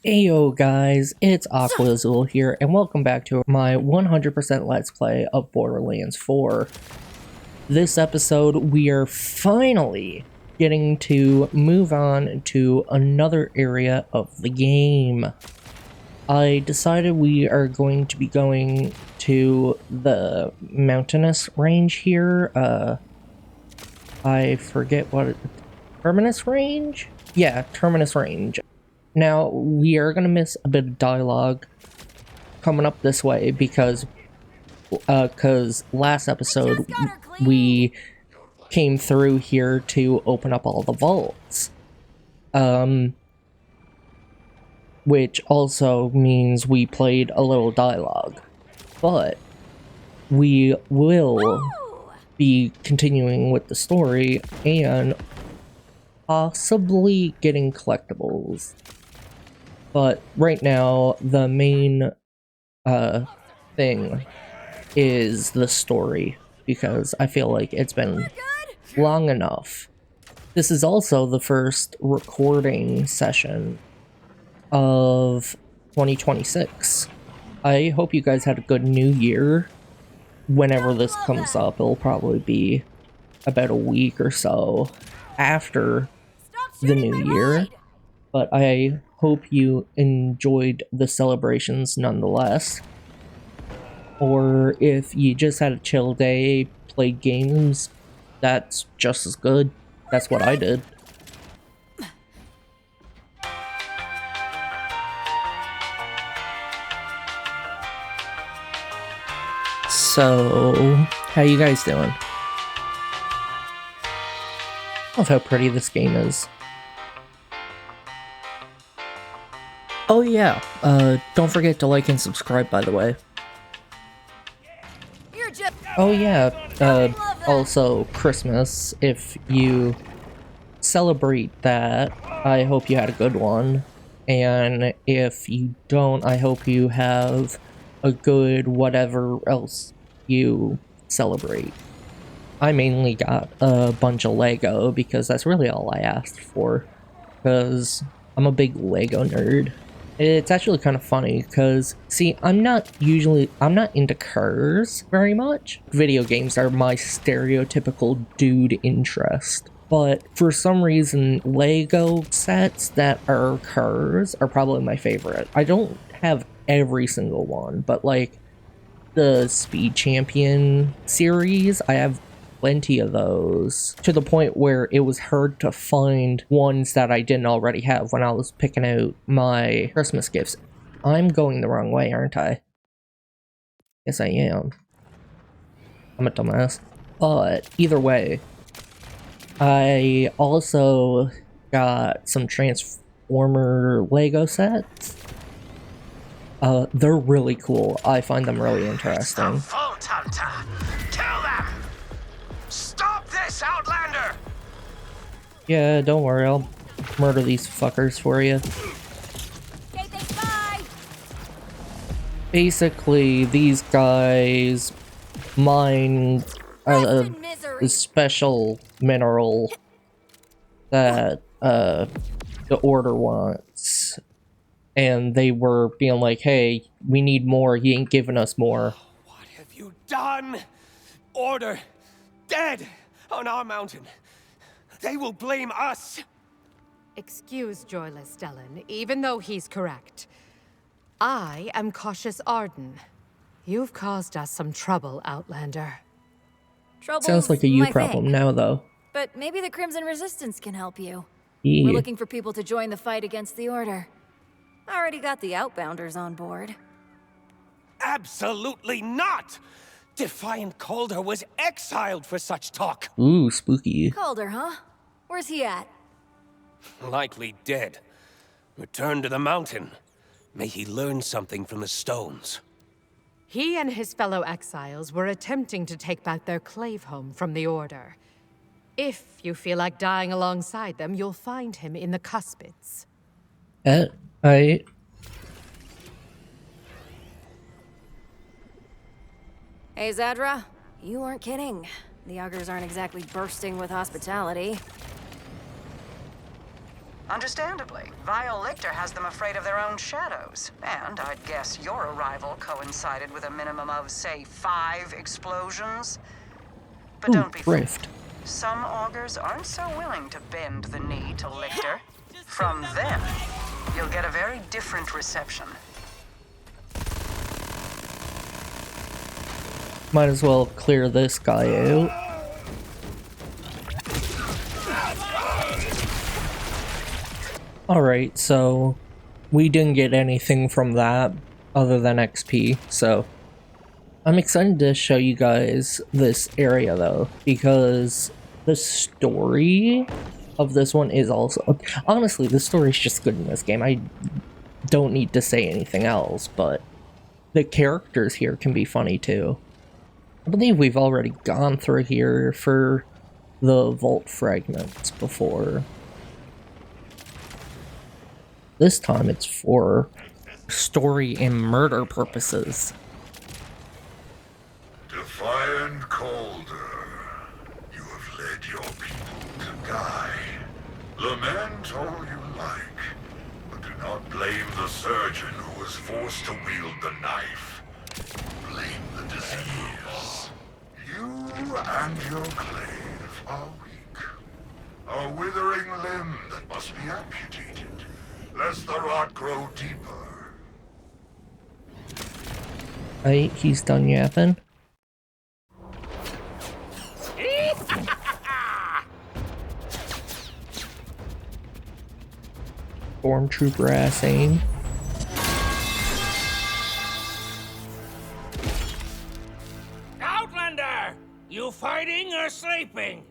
Ayo guys, it's Aquazul here, and welcome back to my 100% Let's Play of Borderlands 4. This episode, we are finally getting to move on to another area of the game. I decided we are going to be going to the mountainous range here. I forget what Terminus Range? Yeah, Terminus Range. Now, we are going to miss a bit of dialogue coming up this way because last episode we came through here to open up all the vaults. Which also means we played a little dialogue. But we will be continuing with the story and possibly getting collectibles. But right now, the main thing is the story, because I feel like it's been long enough. This is also the first recording session of 2026. I hope you guys had a good new year. Whenever this comes up, it'll probably be about a week or so after the new year. But I hope you enjoyed the celebrations nonetheless. Or if you just had a chill day, played games, that's just as good. That's what I did. So, how you guys doing? I love how pretty this game is. Oh yeah, don't forget to like and subscribe, by the way. Oh yeah, also Christmas, if you celebrate that, I hope you had a good one. And if you don't, I hope you have a good whatever else you celebrate. I mainly got a bunch of Lego because that's really all I asked for, because I'm a big Lego nerd. It's actually kind of funny because, see, I'm not into cars very much. Video games are my stereotypical dude interest. But for some reason, Lego sets that are cars are probably my favorite. I don't have every single one, but like the Speed Champion series, I have plenty of those, to the point where it was hard to find ones that I didn't already have when I was picking out my Christmas gifts. I'm going the wrong way, aren't I? Yes, I am. I'm a dumbass. But either way, I also got some Transformer Lego sets. They're really cool. I find them really interesting. Outlander! Yeah, don't worry, I'll murder these fuckers for you. Basically, these guys mine a special mineral that the Order wants. And they were being like, hey, we need more, you ain't giving us more. What have you done? Order dead on our mountain. They will blame us. Excuse Joyless Stellan, even though he's correct. I am Cautious Arden. You've caused us some trouble, Outlander. Sounds like a you problem now, though. But maybe the Crimson Resistance can help you. Yeah. We're looking for people to join the fight against the Order. I already got the Outbounders on board. Absolutely not! Defiant Calder was exiled for such talk. Ooh, spooky. Calder, huh? Where's he at? Likely dead. Returned to the mountain. May he learn something from the stones. He and his fellow exiles were attempting to take back their clave home from the Order. If you feel like dying alongside them, you'll find him in the Cuspids. Alright. Hey, Zadra. You weren't kidding. The augers aren't exactly bursting with hospitality. Understandably, Vile Lictor has them afraid of their own shadows. And I'd guess your arrival coincided with a minimum of, say, 5 explosions. But Ooh, don't be rift. fooled. Some augers aren't so willing to bend the knee to Lictor. From them, you'll get a very different reception. Might as well clear this guy out. Alright, so we didn't get anything from that other than XP, so I'm excited to show you guys this area though, because the story of this one is also, honestly, the story is just good in this game. I don't need to say anything else, but the characters here can be funny too. I believe we've already gone through here for the vault fragments before. This time it's for story and murder purposes. Defiant Calder, you have led your people to die. Lament all you like, but do not blame the surgeon who was forced to wield the knife. Blame the disease. You and your clave are weak. A withering limb that must be amputated, lest the rot grow deeper. Right, he's done yapping. Stormtrooper ass aim. Outlander! You fighting or sleeping?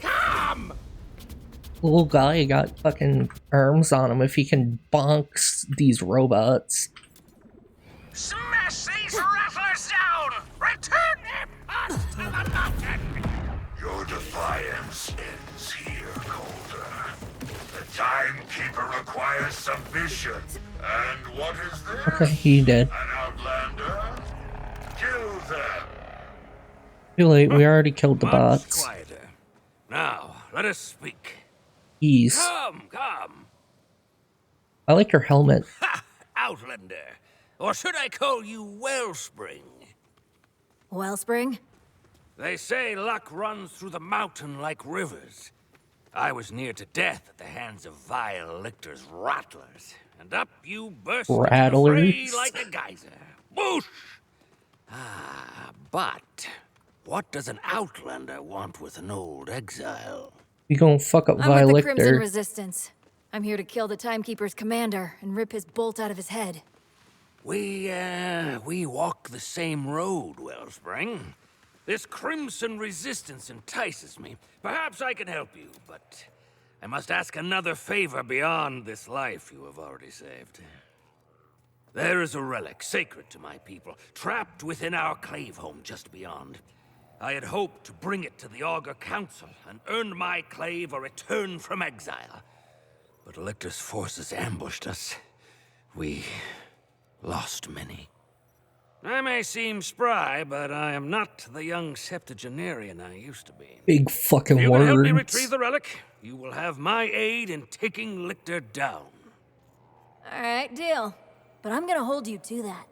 Come! Little guy got fucking arms on him if he can bonk these robots. Smash these rattlers down! Return them us to the mountain! Your defiance ends here, Calder. The Timekeeper requires submission. And what is this? Okay, he did. An outlander? Kill them! Too late, we already killed the Much bots. quieter. Now, let us speak. Ease. Come! I like your helmet. Ha! Outlander. Or should I call you Wellspring? Wellspring? They say luck runs through the mountain like rivers. I was near to death at the hands of Vile Lictor's rattlers, and up you burst into the fray Rattlers? like a geyser. Whoosh! But what does an outlander want with an old exile? You gonna fuck up I'm with the Crimson Vilector. Resistance. I'm here to kill the Timekeeper's commander and rip his bolt out of his head. We walk the same road, Wellspring. This Crimson Resistance entices me. Perhaps I can help you, but I must ask another favor beyond this life you have already saved. There is a relic sacred to my people, trapped within our clave home just beyond. I had hoped to bring it to the Augur Council and earn my clave a return from exile. But Lictor's forces ambushed us. We lost many. I may seem spry, but I am not the young septuagenarian I used to be. Big fucking If you can help me words. retrieve the relic, you will have my aid in taking Lictor down. All right, deal. But I'm gonna hold you to that.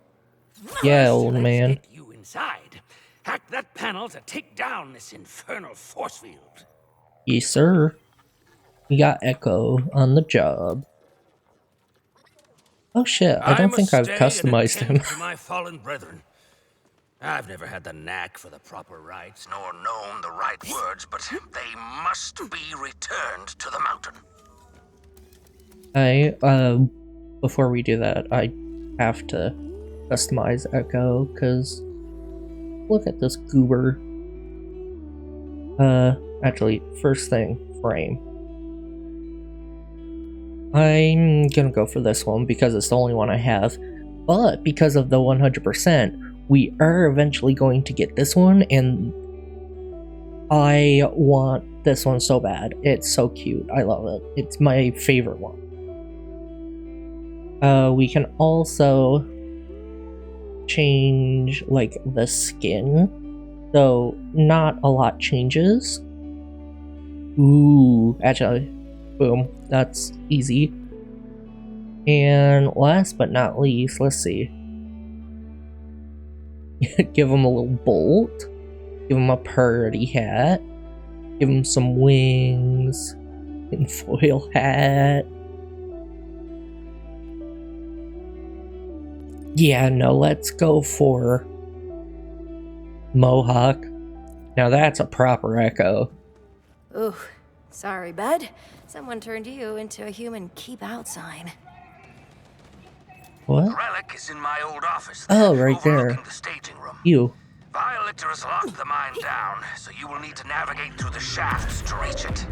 Yeah, First, old let's man. get you inside. Hack that panel to take down this infernal force field. Yes, sir. We got Echo on the job. Oh shit, I don't think I've customized him. To my fallen brethren. I've never had the knack for the proper rites, nor known the right words, but they must be returned to the mountain. Before we do that, I have to customize Echo, because look at this goober. Actually, first thing, frame. I'm gonna go for this one because it's the only one I have, but because of the 100%, we are eventually going to get this one, and I want this one so bad. It's so cute. I love it. It's my favorite one. We can also change, like, the skin, though not a lot changes. Ooh, actually, Boom. That's easy. And last but not least, let's see. Give him a little bolt. Give him a party hat. Give him some wings. And foil hat. Yeah, no, let's go for Mohawk. Now that's a proper Echo. Ooh, sorry, bud. Someone turned you into a human keep-out sign. What? The relic is in my old office. Oh, right there. Overlooking the staging room. You. Violator has locked the mine down, so you will need to navigate through the shafts to reach it.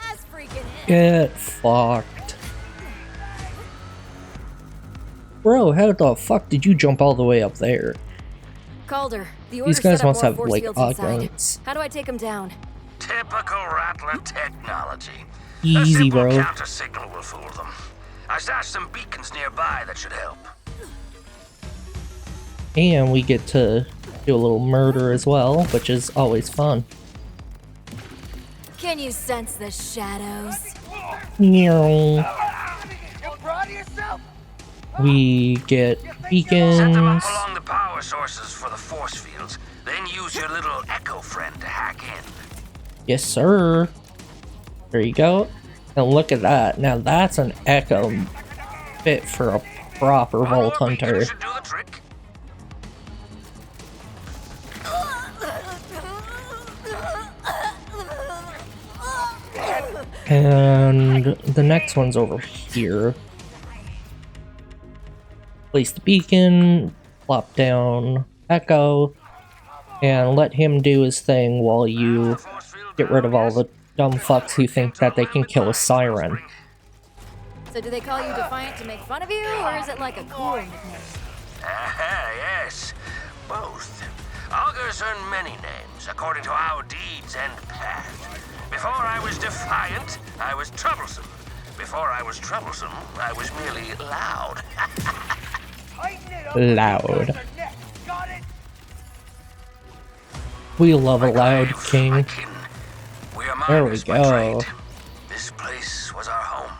That's freaking it. Get fucked. Bro, how the fuck did you jump all the way up there? Calder, the These order guys set up must more have, force like, fields inside. augments. How do I take them down? Typical Rattler technology. A Easy, simple bro. counter signal will fool them. I stashed some beacons nearby that should help. And we get to do a little murder as well, which is always fun. Can you sense the shadows? Meow. We get Set them up beacons. along the power sources for the force fields, then use your little Echo friend to hack in. Yes, sir. There you go. And look at that. Now that's an Echo fit for a proper One Vault more beacon Hunter. should do the trick. And the next one's over here. Place the beacon, plop down Echo, and let him do his thing while you get rid of all the dumb fucks who think that they can kill a Siren. So do they call you Defiant to make fun of you, or is it like a cool nickname? Yes, both. Augers earn many names according to our deeds and path. Before I was defiant, I was troublesome. Before I was troublesome, I was merely loud. Loud. We love a loud king. There we go. This place was our home.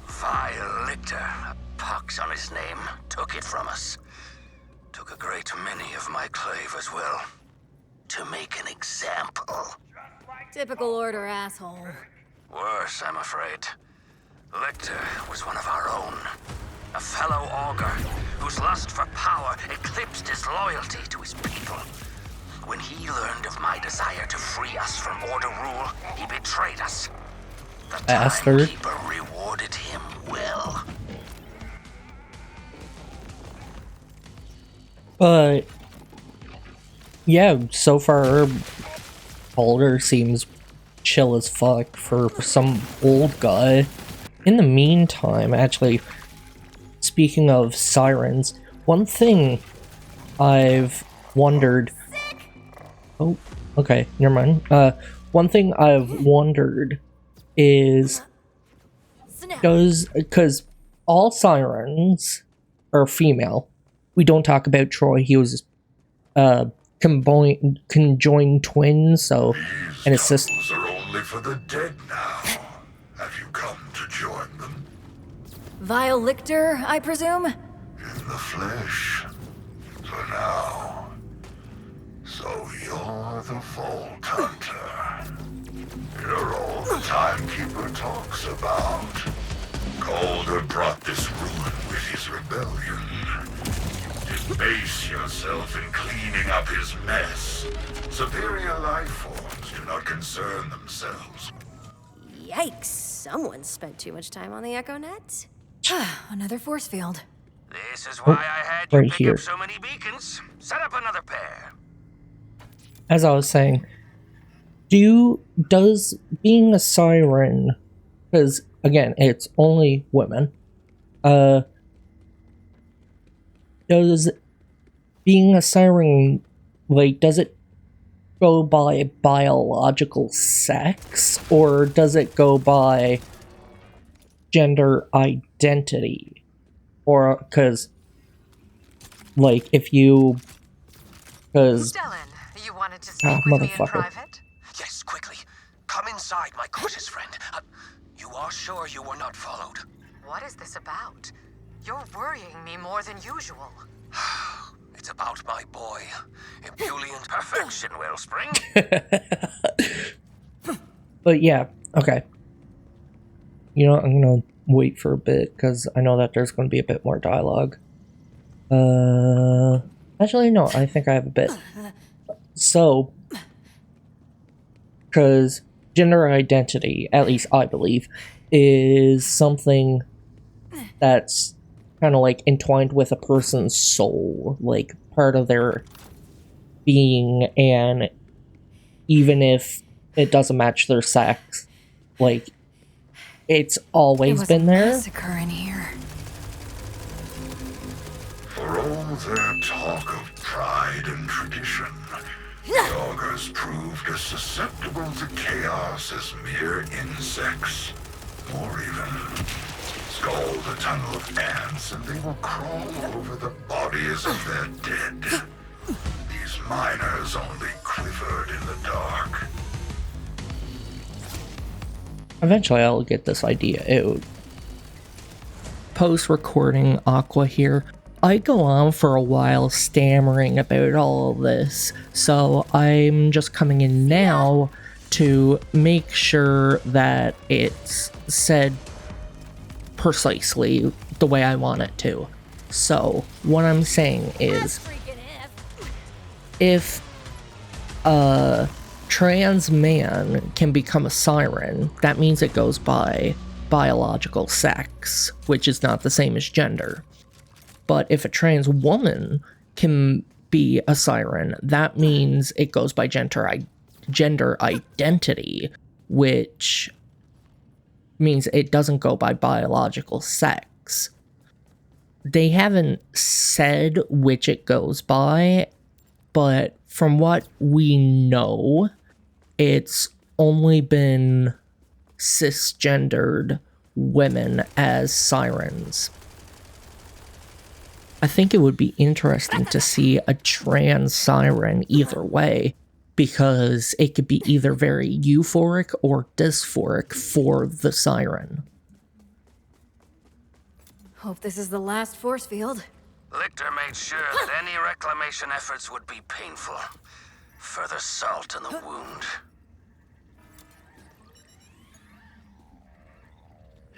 Vile Lictor, a pox on his name, took it from us. Took a great many of my clave as well. To make an example. Typical Order asshole. Worse, I'm afraid. Lictor was one of our own. A fellow augur, whose lust for power eclipsed his loyalty to his people. When he learned of my desire to free us from Order rule, he betrayed us. The Bastard. Timekeeper rewarded him well. But yeah, so far Boulder seems chill as fuck for some old guy. In the meantime, actually, speaking of sirens, one thing I've wondered... Oh, okay, never mind. One thing I've wondered is... Because all sirens are female. We don't talk about Troy. He was conjoined twins, so... And his sister... These are only for the dead now. Have you come to join them? Vile Lictor, I presume? In the flesh. For now. So you're the Vault Hunter. You're all the Timekeeper talks about. Calder brought this ruin with his rebellion. Debase yourself in cleaning up his mess. Superior life forms do not concern themselves. Yikes, someone spent too much time on the Echo Net. Another force field. This is why I had you right pick here. up so many beacons. Set up another pair. As I was saying, does being a siren, because again, it's only women, does being a siren, like, does it go by biological sex, or does it go by gender identity? Or, because Like, if you... Because... Stellan, you wanted to speak with me in motherfucker. private? Yes, quickly. Come inside, my cautious friend. You are sure you were not followed? What is this about? You're worrying me more than usual. It's about my boy. Ebullient Perfection, Wellspring. But yeah, okay. You know, I'm gonna wait for a bit, because I know that there's gonna be a bit more dialogue. Actually, no, I think I have a bit. So, because gender identity, at least I believe, is something that's kind of like entwined with a person's soul, like part of their being, and even if it doesn't match their sex, like it's always been there. Massacre in here. For all their talk of pride and tradition, the augers proved as susceptible to chaos as mere insects. Or even scald a tunnel of ants and they will crawl over the bodies of their dead. These miners only quivered in the dark. Eventually I'll get this idea out. Post-recording Aqua here, I go on for a while stammering about all of this, so I'm just coming in now to make sure that it's said precisely the way I want it to. So, what I'm saying is, if a trans man can become a siren, that means it goes by biological sex, which is not the same as gender. But if a trans woman can be a siren, that means it goes by gender identity, which means it doesn't go by biological sex. They haven't said which it goes by, but from what we know, it's only been cisgendered women as sirens. I think it would be interesting to see a trans siren either way, because it could be either very euphoric or dysphoric for the siren. Hope this is the last force field. Lichter made sure that any reclamation efforts would be painful. Further salt in the wound.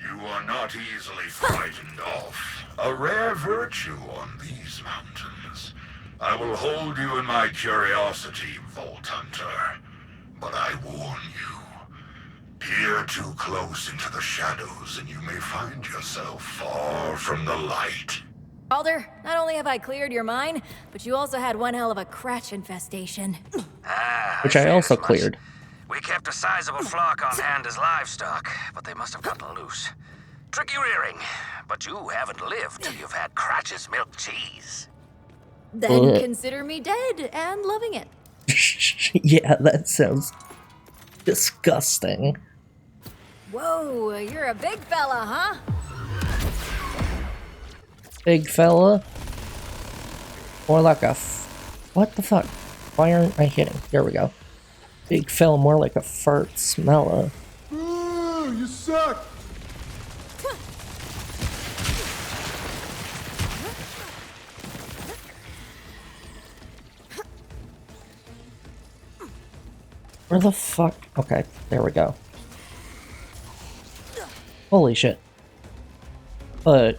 You are not easily frightened off. A rare virtue on these mountains. I will hold you in my curiosity, Vault Hunter. But I warn you, peer too close into the shadows and you may find yourself far from the light. Alder, not only have I cleared your mine, but you also had one hell of a cratch infestation. Which I also cleared. We kept a sizable flock on hand as livestock, but they must have gotten loose. Tricky rearing, but you haven't lived till you've had Cratch's milk cheese. Then consider me dead and loving it. Yeah, that sounds disgusting. Whoa, you're a big fella, huh? Big fella? More like a what the fuck? Why aren't I hitting? There we go. Big fella, more like a fart smeller. Ooh, you suck! Where the fuck? Okay, there we go. Holy shit. But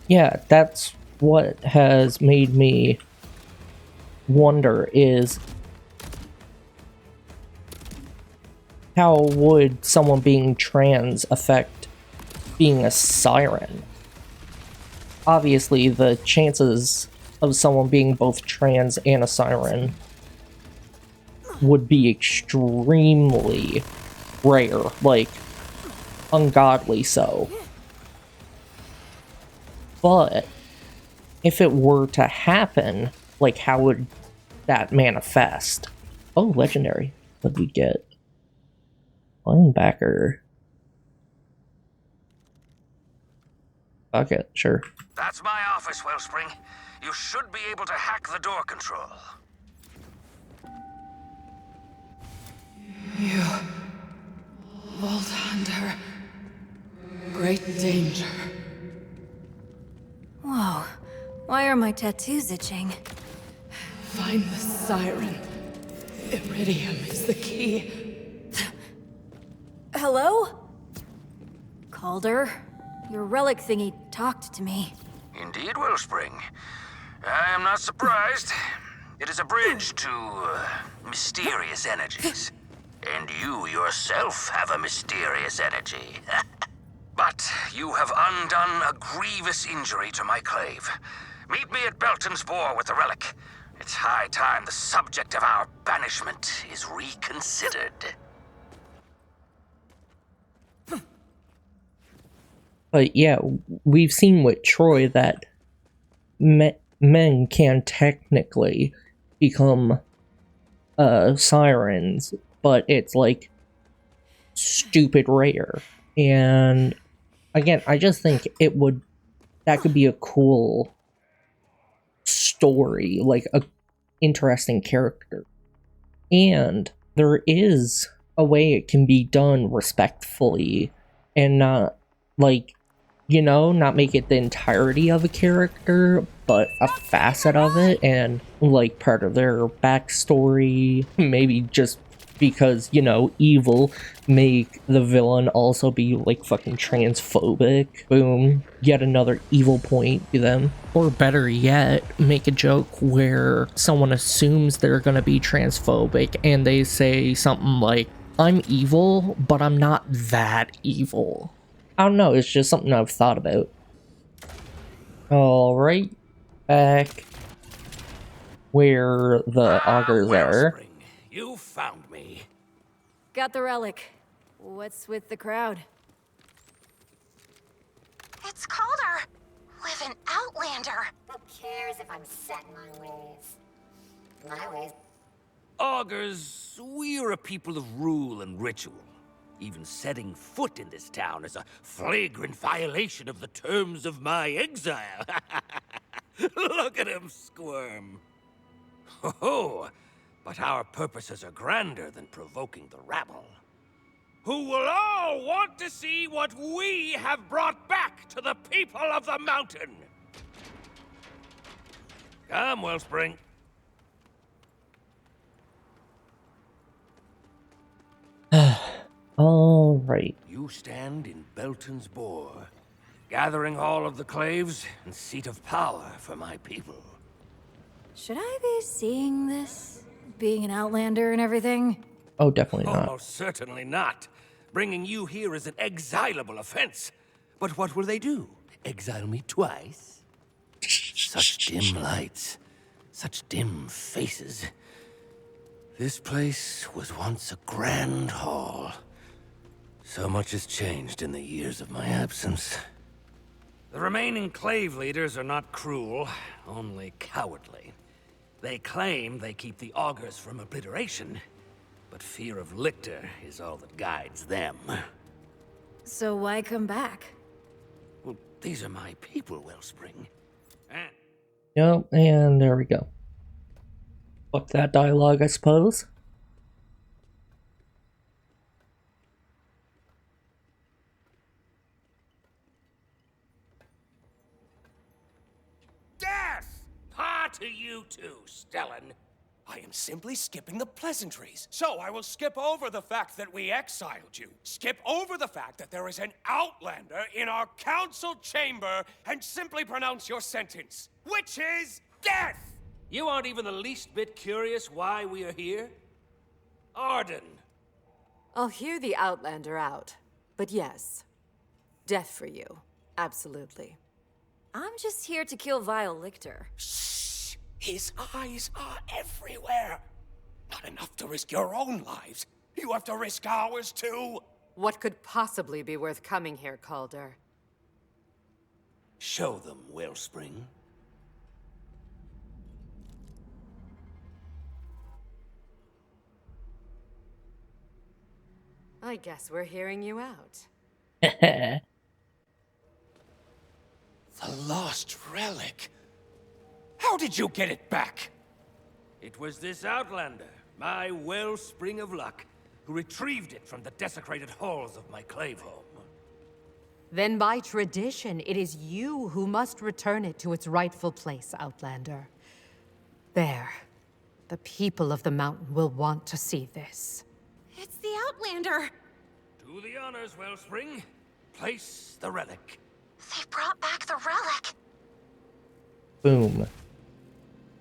yeah, that's what has made me wonder is how would someone being trans affect being a siren? Obviously, the chances of someone being both trans and a siren would be extremely rare, like ungodly so. But if it were to happen, like how would that manifest? Oh, legendary. What did we get? Linebacker. Okay, sure. That's my office, Wellspring. You should be able to hack the door control. You, Vault under great danger. Whoa. Why are my tattoos itching? Find the Siren. Iridium is the key. Hello? Calder? Your relic thingy talked to me. Indeed, Wellspring. I am not surprised. It is a bridge to mysterious energies. And you yourself have a mysterious energy. But you have undone a grievous injury to my clave. Meet me at Belton's Boar with the relic. It's high time the subject of our banishment is reconsidered. But yeah, we've seen with Troy that men can technically become sirens, but it's like stupid rare. And again, I just think that could be a cool story, like a interesting character. And there is a way it can be done respectfully and not like, not make it the entirety of a character, but a facet of it and like part of their backstory. Maybe just because, evil, make the villain also be like fucking transphobic. Boom. Yet another evil point to them. Or better yet, make a joke where someone assumes they're gonna be transphobic and they say something like, I'm evil, but I'm not that evil. I don't know, it's just something I've thought about. Alright, back where the augers are. Wellspring, you found me. Got the relic. What's with the crowd? It's Calder. Live an Outlander. Who cares if I'm set in my ways? My ways. Augers, we are a people of rule and ritual. Even setting foot in this town is a flagrant violation of the terms of my exile. Look at him squirm. Oh, but our purposes are grander than provoking the rabble, who will all want to see what we have brought back to the people of the mountain. Come, Wellspring. Alright. You stand in Belton's Boar, gathering all of the claves and seat of power for my people. Should I be seeing this? Being an Outlander and everything? Oh, definitely not. Almost certainly not. Bringing you here is an exilable offense. But what will they do? Exile me twice? Such dim lights, such dim faces. This place was once a grand hall. So much has changed in the years of my absence. The remaining clave leaders are not cruel, only cowardly. They claim they keep the augers from obliteration, but fear of Lictor is all that guides them. So why come back? Well, these are my people, Wellspring. And Yep, and there we go. Fuck that dialogue, I suppose. death! Pa to you too, Stellan. I am simply skipping the pleasantries. So I will skip over the fact that we exiled you. Skip over the fact that there is an Outlander in our council chamber and simply pronounce your sentence, which is death! You aren't even the least bit curious why we are here? Arden. I'll hear the Outlander out. But yes, death for you. Absolutely. I'm just here to kill Vile Lictor. Shh! His eyes are everywhere. Not enough to risk your own lives. You have to risk ours too. What could possibly be worth coming here, Calder? Show them, Wellspring. I guess we're hearing you out. did you get it back? It was this outlander, my wellspring of luck, who retrieved it from the desecrated halls of my clave home. Then by tradition, it is you who must return it to its rightful place, Outlander. There. The people of the mountain will want to see this. It's the Outlander! Do the honors, Wellspring. Place the relic. They brought back the relic. Boom.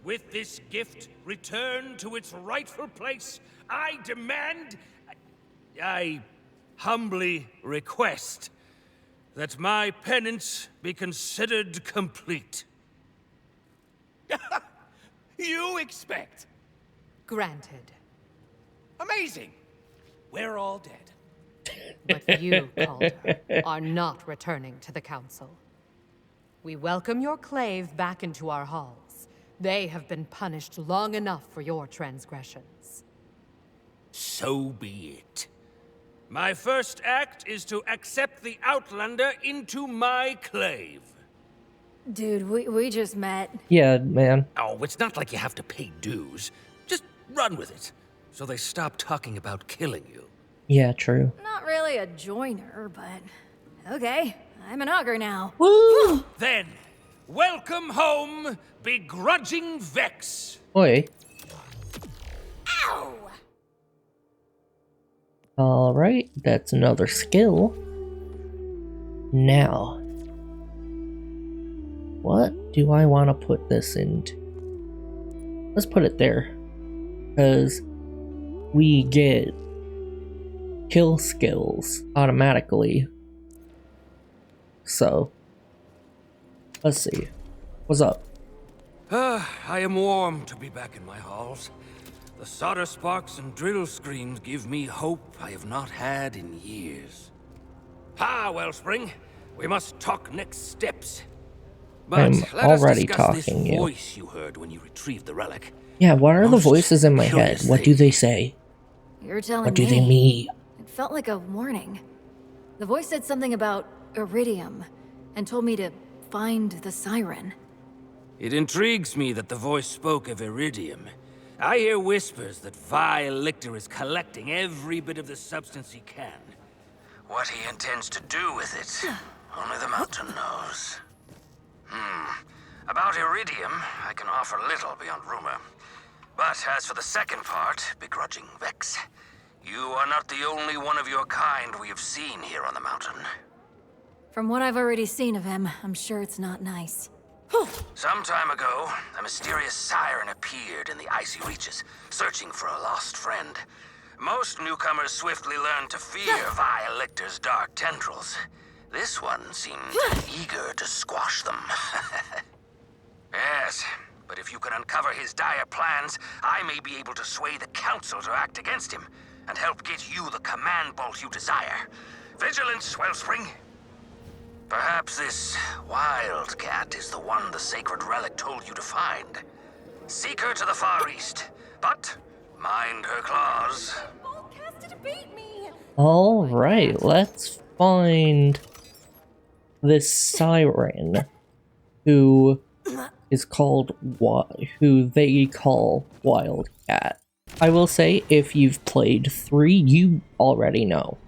With this gift returned to its rightful place, I demand... I humbly request that my penance be considered complete. You expect? Granted. Amazing. We're all dead. But you, Calder, are not returning to the Council. We welcome your clave back into our halls. They have been punished long enough for your transgressions. So be it. My first act is to accept the Outlander into my clave. Dude, we just met. Yeah, man. Oh, it's not like you have to pay dues. Just run with it, so they stop talking about killing you. Yeah, true. Not really a joiner, but okay. I'm an auger now. Woo! Then, welcome home, begrudging Vex. Oi. Ow! Alright, that's another skill. Now, what do I want to put this into? Let's put it there. Because we get kill skills automatically. So, let's see. What's up? I am warm to be back in my halls. The solder sparks and drill screams give me hope I have not had in years. Wellspring. We must talk next steps. But I'm let us already discuss this talking, you. voice you heard when you retrieved the relic. Yeah, what are the Most voices in my head? curious What do thing. they say? You're telling What do me. they mean? It felt like a warning. The voice said something about iridium and told me to find the Siren. It intrigues me that the voice spoke of iridium. I hear whispers that vile Lictor is collecting every bit of the substance he can. What he intends to do with it, only the mountain knows. About iridium, I can offer little beyond rumor. But as for the second part, begrudging Vex, you are not the only one of your kind we have seen here on the mountain. From what I've already seen of him, I'm sure it's not nice. Some time ago, a mysterious siren appeared in the icy reaches, searching for a lost friend. Most newcomers swiftly learn to fear vile Lictor's dark tendrils. This one seemed eager to squash them. Yes, but if you can uncover his dire plans, I may be able to sway the Council to act against him, and help get you the command bolt you desire. Vigilance, Wellspring! Perhaps this wildcat is the one the sacred relic told you to find. Seek her to the far east, but mind her claws. Alright, let's find this Siren, who is called who they call Wildcat. I will say, if you've played 3, you already know.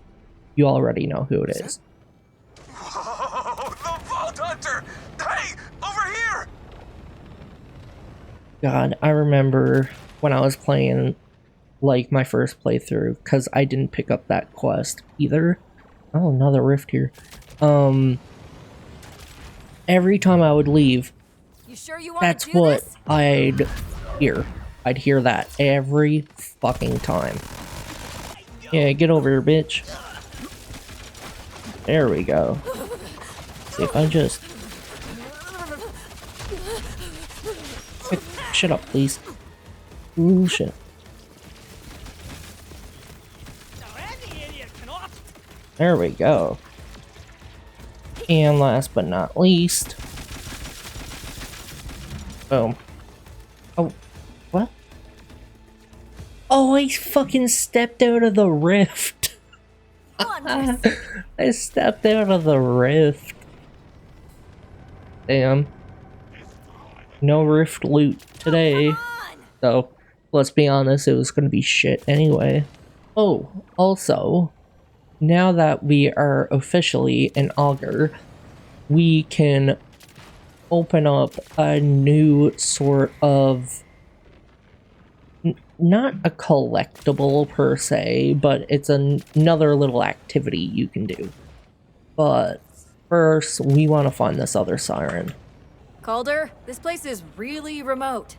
You already know who it is. Whoa, the Vault Hunter! Hey, over here! God, I remember when I was playing, like, my first playthrough, because I didn't pick up that quest either. Oh, another rift here. Every time I would leave, You sure you want that's to do what this? I'd hear. I'd hear that every fucking time. Yeah, get over here, bitch. There we go. See if I just... Hey, shut up, please. Ooh, shit. There we go. And last but not least... Boom. Oh, what? Oh, I fucking stepped out of the rift. I stepped out of the rift. Damn. No rift loot today. So, let's be honest, it was gonna be shit anyway. Oh, also, now that we are officially an augur, we can open up a new sort of, not a collectible per se, but it's another little activity you can do. But first, we want to find this other siren. Calder, this place is really remote.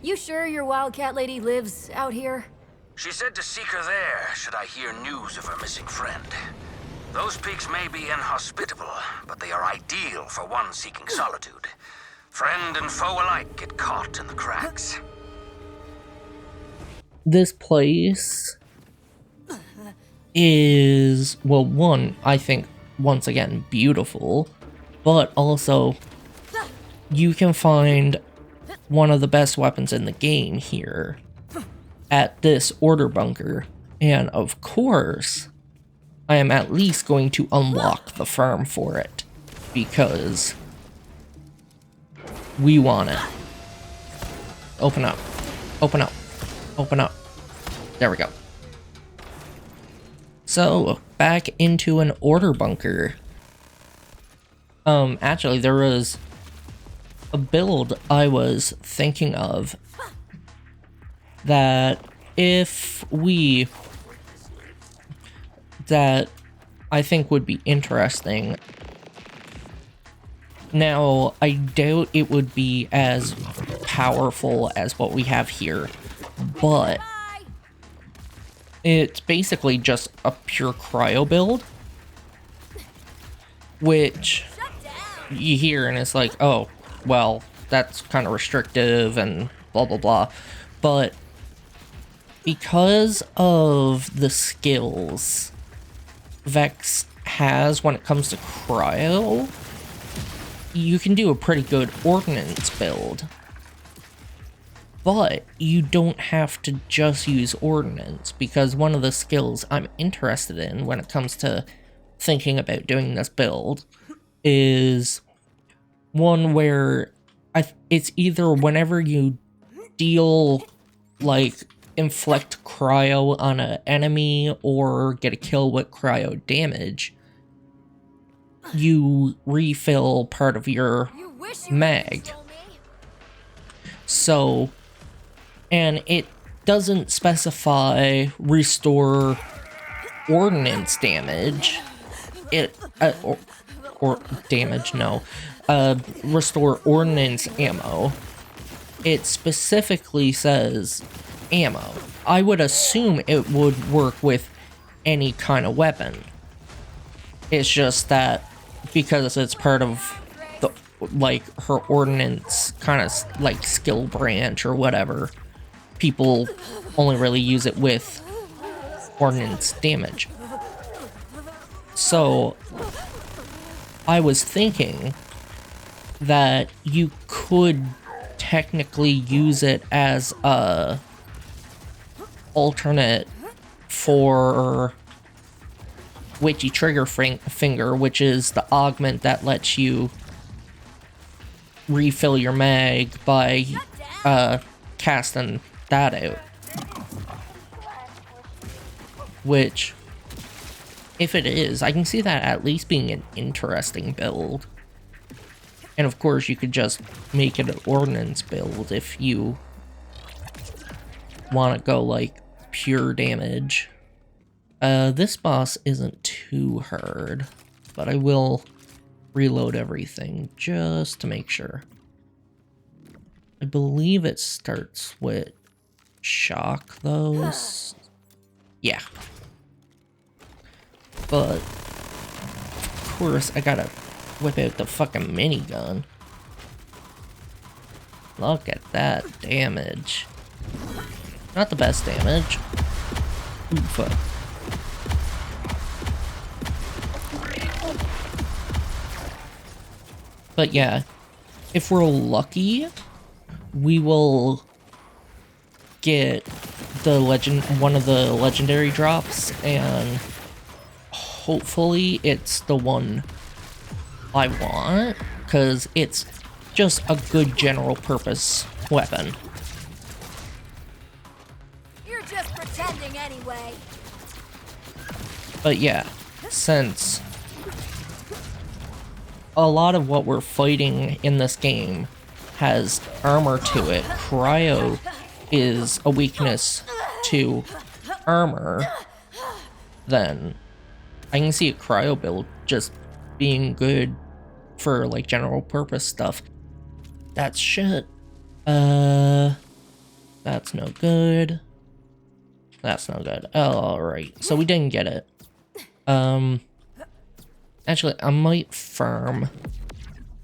You sure your wildcat lady lives out here? She said to seek her there, should I hear news of her missing friend. Those peaks may be inhospitable, but they are ideal for one seeking solitude. Friend and foe alike get caught in the cracks. This place is, well, one, I think, once again, beautiful, but also you can find one of the best weapons in the game here at this order bunker. And of course, I am at least going to unlock the farm for it, because we want it. Open up. Open up. Open up. There we go. So, back into an order bunker. Actually, there was a build I was thinking of that that I think would be interesting. Now, I doubt it would be as powerful as what we have here, but it's basically just a pure cryo build, which you hear and it's like, oh, well, that's kind of restrictive and blah blah blah, but because of the skills Vex has when it comes to cryo, you can do a pretty good ordnance build. But you don't have to just use ordnance, because one of the skills I'm interested in when it comes to thinking about doing this build is one where it's either whenever you deal, like, inflict cryo on an enemy or get a kill with cryo damage, you refill part of your mag. So, and it doesn't specify restore ordnance damage. Or damage, no. Restore ordnance ammo. It specifically says ammo. I would assume it would work with any kind of weapon. It's just that because it's part of the, like, her ordnance kind of like skill branch or whatever, people only really use it with ordnance damage. So I was thinking that you could technically use it as a alternate for Witchy Trigger Finger, which is the augment that lets you refill your mag by casting that out. Which, if it is, I can see that at least being an interesting build. And of course, you could just make it an ordnance build if you want to go, like, pure damage. This boss isn't too hard, but I will reload everything just to make sure. I believe it starts with shock, though. Yeah. But, of course, I gotta whip out the fucking minigun. Look at that damage. Not the best damage. Oof. But yeah, if we're lucky, we will get the one of the legendary drops, and hopefully it's the one I want, because it's just a good general purpose weapon. You're just pretending anyway. But yeah, since a lot of what we're fighting in this game has armor to it, cryo is a weakness to armor, then I can see a cryo build just being good for like general purpose stuff. That's shit. That's no good. That's no good. Alright, so we didn't get it. Actually, I might farm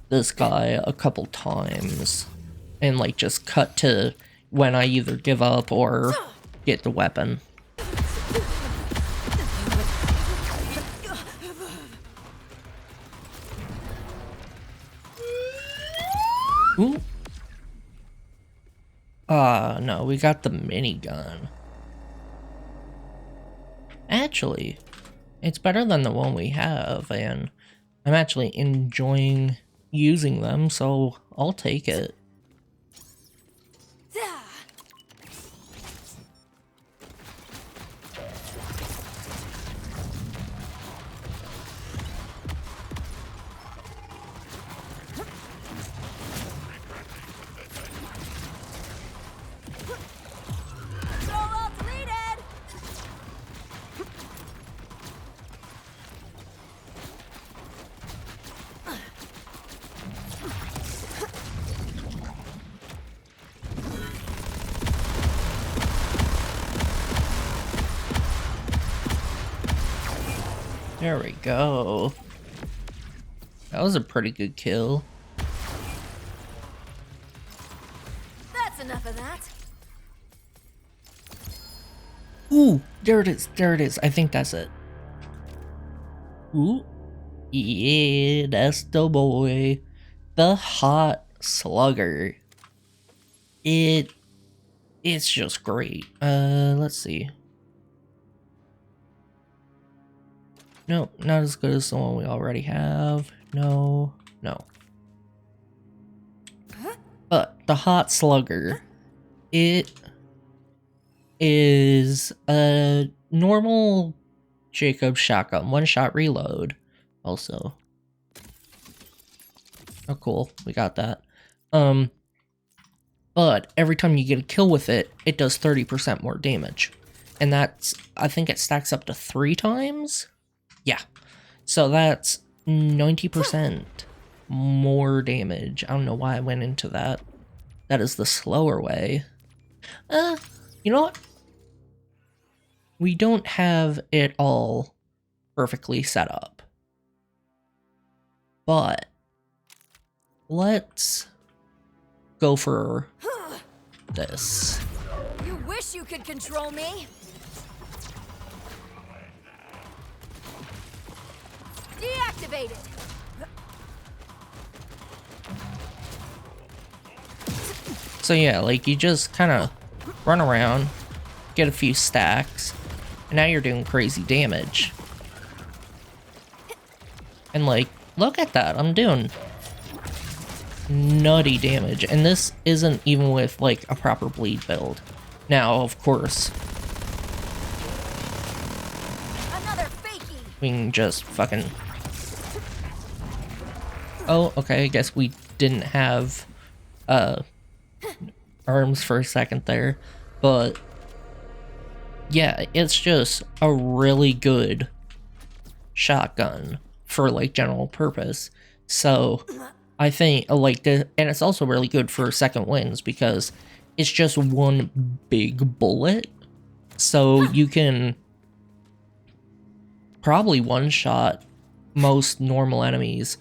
this guy a couple times and like just cut to when I either give up or get the weapon. Ooh. No, we got the minigun. Actually, it's better than the one we have, and I'm actually enjoying using them, so I'll take it. There we go. That was a pretty good kill. That's enough of that. Ooh, there it is. There it is. I think that's it. Ooh. Yeah, that's the boy. The hot slugger. It's just great. Let's see. Nope, not as good as the one we already have. No. But the hot slugger, it is a normal Jacobs shotgun, one-shot reload. Also, oh cool, we got that. But every time you get a kill with it, it does 30% more damage, and that's, I think it stacks up to 3 times. Yeah, so that's 90% more damage. I don't know why I went into that. That is the slower way. You know what? We don't have it all perfectly set up. But let's go for this. You wish you could control me. Deactivated. So yeah, like you just kind of run around, get a few stacks, and now you're doing crazy damage. And like, look at that, I'm doing nutty damage, and this isn't even with like a proper bleed build. Now, of course, Another fakie. we can just fucking... Oh, okay, I guess we didn't have arms for a second there, but yeah, it's just a really good shotgun for like general purpose. So I think like and it's also really good for second wins because it's just one big bullet, so you can probably one-shot most normal enemies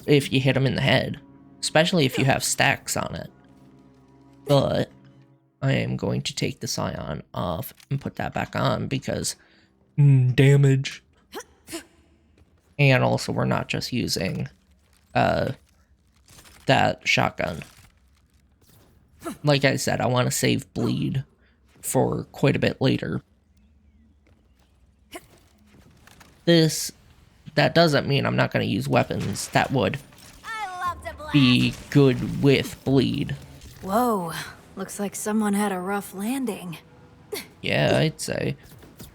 if you hit them in the head, especially if you have stacks on it. But I am going to take the Scion off and put that back on because damage. And also we're not just using that shotgun. Like I said, I want to save bleed for quite a bit later. That doesn't mean I'm not going to use weapons that would I love to be good with bleed. Whoa, looks like someone had a rough landing. Yeah, I'd say.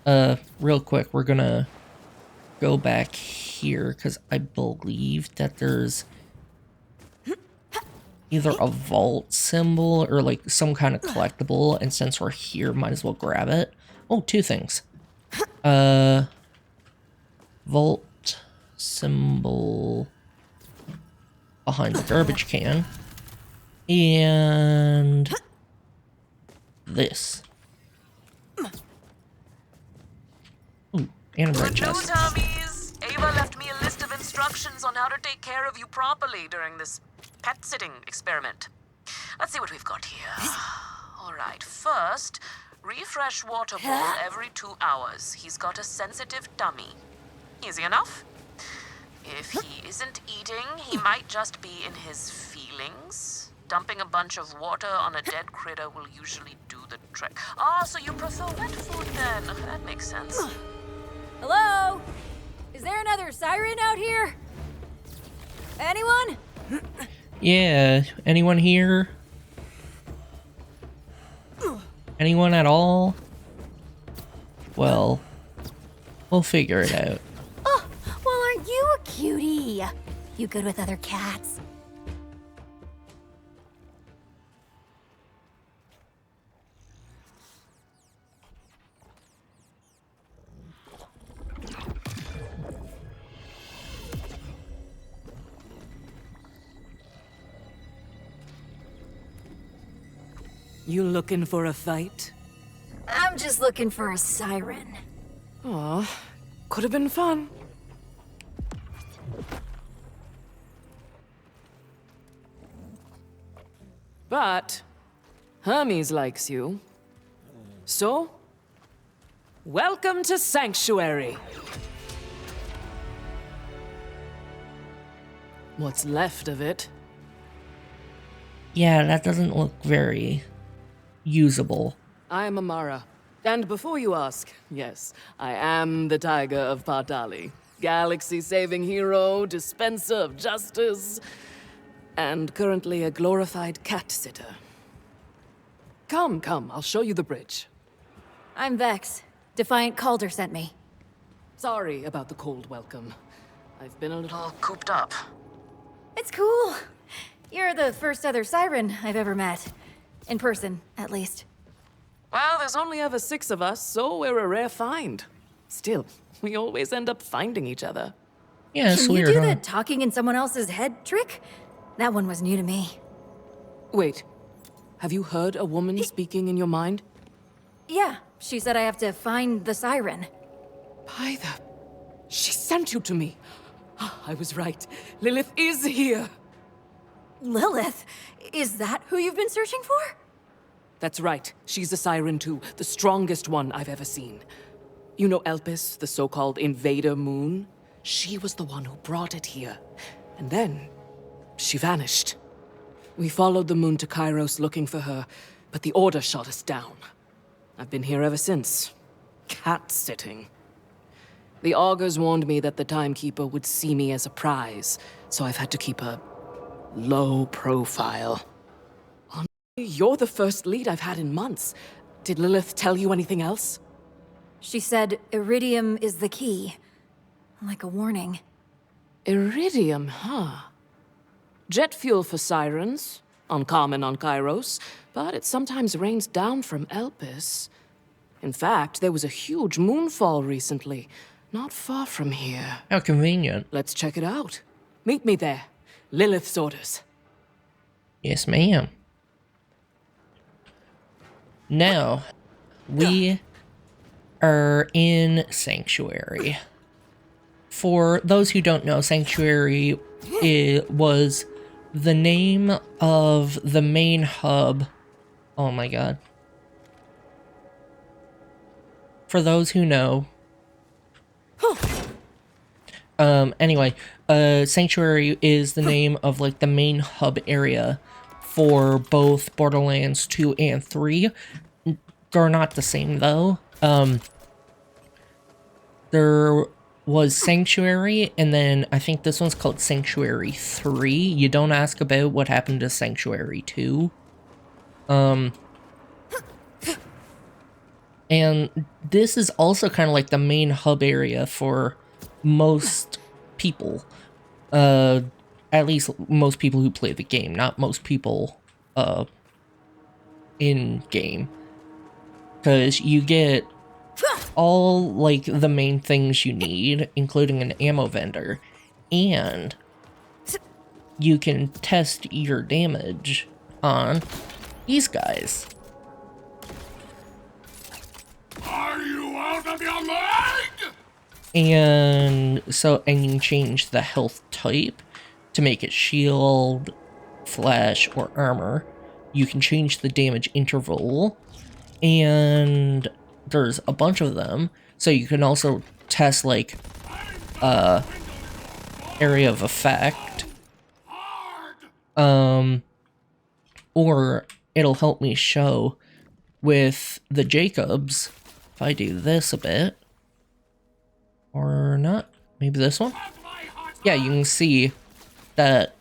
Real quick, we're gonna go back here because I believe that there's either a vault symbol or like some kind of collectible, and since we're here, might as well grab it. Oh, two things. Vault symbol behind the garbage can, and this. Ooh, and a red chest. Hermes! Ava left me a list of instructions on how to take care of you properly during this pet-sitting experiment. Let's see what we've got here. All right, first, refresh water bowl every 2 hours. He's got a sensitive tummy. Easy enough? If he isn't eating, he might just be in his feelings. Dumping a bunch of water on a dead critter will usually do the trick. Ah, so you prefer wet food then. That makes sense. Hello? Is there another siren out here? Anyone? Yeah, anyone here? Anyone at all? Well, we'll figure it out. Oh, well, aren't you a cutie? You good with other cats? You looking for a fight? I'm just looking for a siren. Aw, could have been fun. But Hermes likes you. So, welcome to Sanctuary. What's left of it. Yeah, that doesn't look very usable. I am Amara. And before you ask, yes, I am the Tiger of Partali. Galaxy-saving hero, dispenser of justice, and currently a glorified cat-sitter. Come, I'll show you the bridge. I'm Vex. Defiant Calder sent me. Sorry about the cold welcome. I've been a little... All cooped up. It's cool. You're the first other siren I've ever met. In person, at least. Well, there's only ever 6 of us, so we're a rare find. Still, we always end up finding each other. Yeah, it's Can you weird, do huh? the talking in someone else's head trick? That one was new to me. Wait, have you heard a woman speaking in your mind? Yeah, she said I have to find the siren. By the... She sent you to me. I was right. Lilith is here. Lilith? Is that who you've been searching for? That's right. She's a siren too. The strongest one I've ever seen. You know Elpis, the so-called invader moon? She was the one who brought it here. And then, she vanished. We followed the moon to Kairos looking for her, but the Order shot us down. I've been here ever since. Cat-sitting. The augers warned me that the Timekeeper would see me as a prize, so I've had to keep a low profile. Honestly, you're the first lead I've had in months. Did Lilith tell you anything else? She said iridium is the key. Like a warning. Iridium, huh? Jet fuel for sirens. Uncommon on Kairos, but it sometimes rains down from Elpis. In fact, there was a huge moonfall recently, not far from here. How convenient. Let's check it out. Meet me there. Lilith's orders. Yes, ma'am. Now, we are in Sanctuary. For those who don't know, Sanctuary was the name of the main hub. Oh my god. For those who know. Anyway, Sanctuary is the name of like the main hub area for both Borderlands 2 and 3. They're not the same though. There was Sanctuary, and then I think this one's called Sanctuary 3. You don't ask about what happened to Sanctuary 2. And this is also kind of like the main hub area for most people. At least most people who play the game, not most people in game. Because you get all like the main things you need, including an ammo vendor, and you can test your damage on these guys. Are you out of your mind? And so, and you can change the health type to make it shield, flash, or armor. You can change the damage interval, and there's a bunch of them. So you can also test like area of effect. Or it'll help me show with the Jacobs if I do this a bit. Or not. Maybe this one? Yeah, you can see that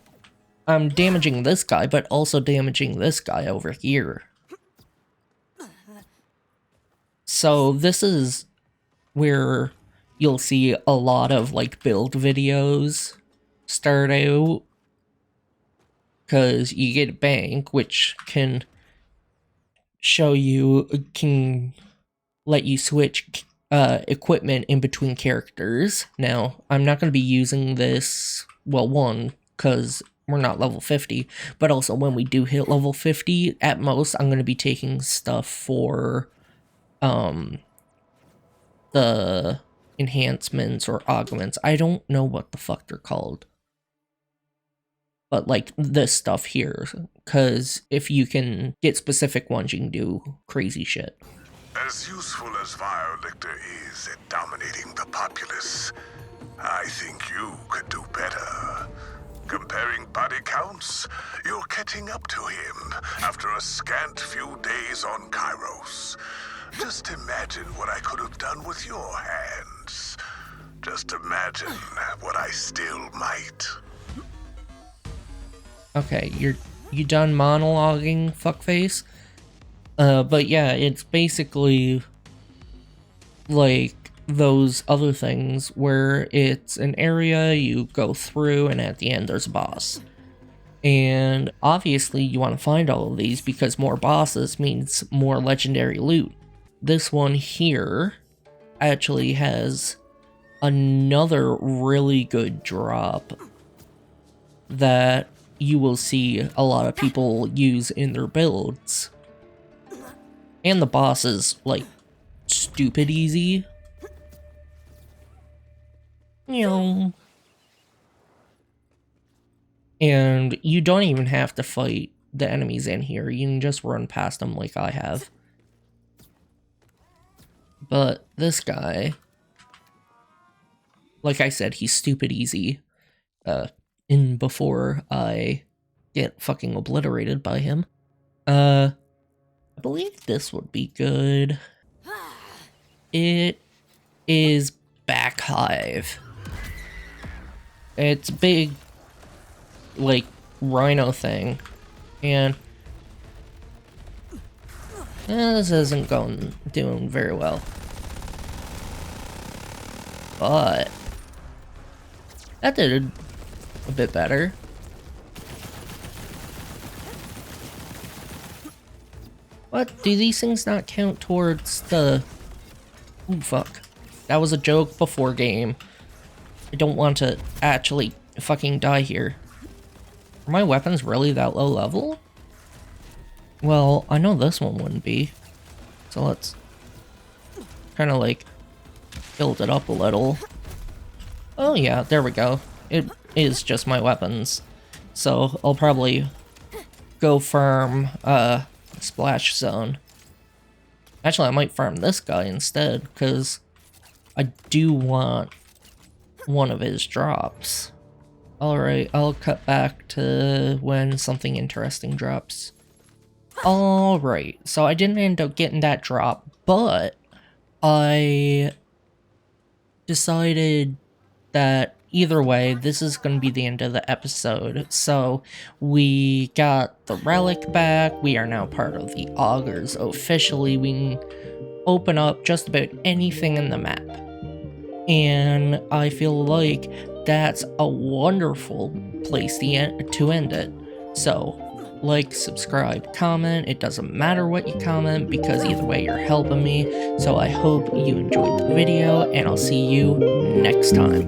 I'm damaging this guy, but also damaging this guy over here. So this is where you'll see a lot of like build videos start out. Because you get a bank, which can show you, can let you switch equipment in between characters. Now, I'm not going to be using this, well, one, because we're not level 50, but also when we do hit level 50, at most, I'm going to be taking stuff for the enhancements or augments. I don't know what the fuck they're called. But like this stuff here, because if you can get specific ones, you can do crazy shit. As useful as Violator is at dominating the populace, I think you could do better. Comparing body counts, you're catching up to him after a scant few days on Kairos. Just imagine what I could have done with your hands. Just imagine what I still might. Okay, you done monologuing, fuckface? But yeah, it's basically like those other things where it's an area you go through and at the end there's a boss. And obviously you want to find all of these because more bosses means more legendary loot. This one here actually has another really good drop that you will see a lot of people use in their builds. And the boss is, like, stupid easy. You know. And you don't even have to fight the enemies in here. You can just run past them like I have. But this guy, like I said, he's stupid easy. In before I get fucking obliterated by him. I believe this would be good. It is Back Hive. It's a big, like, rhino thing. And this isn't doing very well. But that did a bit better. What? Do these things not count towards the... Ooh, fuck. That was a joke before game. I don't want to actually fucking die here. Are my weapons really that low level? Well, I know this one wouldn't be. So let's kind of like build it up a little. Oh yeah, there we go. It is just my weapons. So I'll probably go farm Splash Zone. Actually, I might farm this guy instead, because I do want one of his drops. Alright, I'll cut back to when something interesting drops. Alright, so I didn't end up getting that drop, but I decided that either way, this is going to be the end of the episode. So we got the relic back. We are now part of the augers officially. We can open up just about anything in the map. And I feel like that's a wonderful place to end it. So, like, subscribe, comment. It doesn't matter what you comment because either way you're helping me. So I hope you enjoyed the video and I'll see you next time.